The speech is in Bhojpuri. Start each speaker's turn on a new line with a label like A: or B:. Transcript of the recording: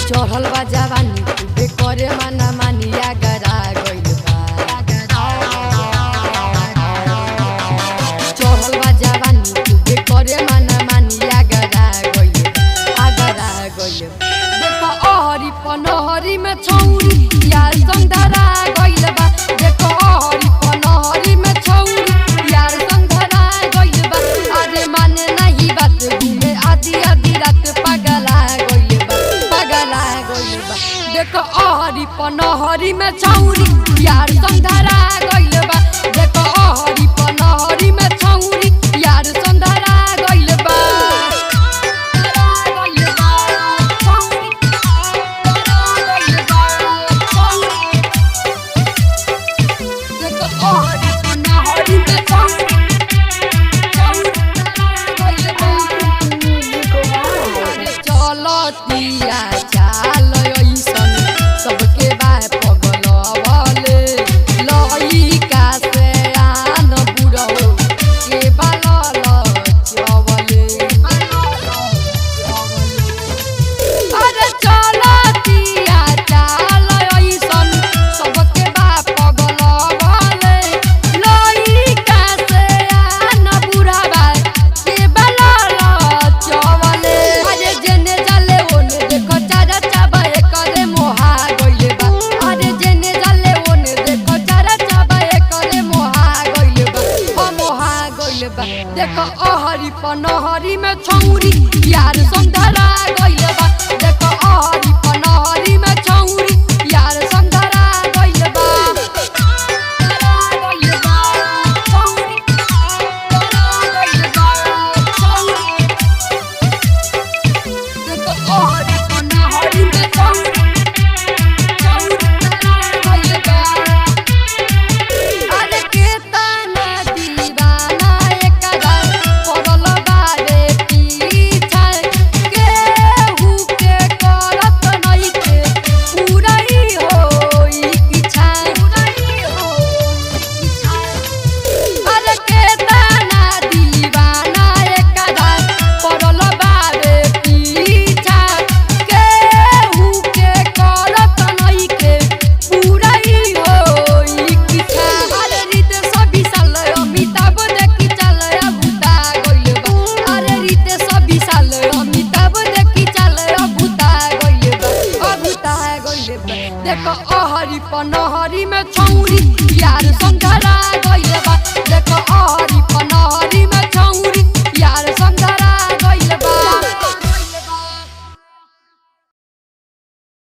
A: चढ़ल बा जवानी खूबे करे माना मानिया गरा गइल बा। चढ़ल बा जवानी खूबे करे माना मानिया गरा गइल बा, गरा गइल बा। देखो अहरी पनहरी में छौरी यार संग धरा गइल बा। देखो अहरी पनहरी में छौरी यार संग धरा गइल बा। अरे माने नहीं बात घूमे आधी आधी रात पगला गइल बा, पगला गइल बा। देखो अहरी पनहरी में छौरी यार संग धरा गइल बा। देखो अहरी पनहरी में छौरी यार संग धरा गइल बा, धरा गइल बा छौरी, धरा गइल बा छौरी। देखो अहरी पनहरी में छौरी, छौरी धरा गइल बा। अरे चलतिया चाल अइसन सबके बा पगलवले, लइका से आन बुढ़ऊ के बालल चवले। अरे चलतिया चाल अइसन सबके बा पगलवले, लइका से आन बुढ़वा के बालल चवले। अरे जेने जाले ओने देखो चारा चाबा करे मोहा गइले बा। अरे जेने जाले ओने देखो चारा चाबा करे मोहा गइले बा, ओ मोहा गइले बा। देखो अहरी पनहरी में छौरी यार संग धरा गइले बा। देखो अहरी पनहरी में छौरी यार संग धरा गइले बा, धरा गइले बा छौरी, धरा गइले बा छौरी। देखो अहरी पनहरी में छौरी, छौरी धरा गइले बा। अरे केतना दीवाना एकरा पड़ल बारे पीछा, केहू के करत नइखे पूराई होई इच्छा, पूराई होई इच्छा। अरे केतना दीवाना एकरा पड़ल बारे पीछा, केहू के करत नइखे पूराई होई इच्छा। अरे रितेश विशाल अमिताभ देखी चल अभूता गइल बा। अरे रितेश विशाल अमिताभ देखी चल अभूता गइल बा, अभूता गइल बा। देखो अहरी पनहरी में छौरी यार संग धरा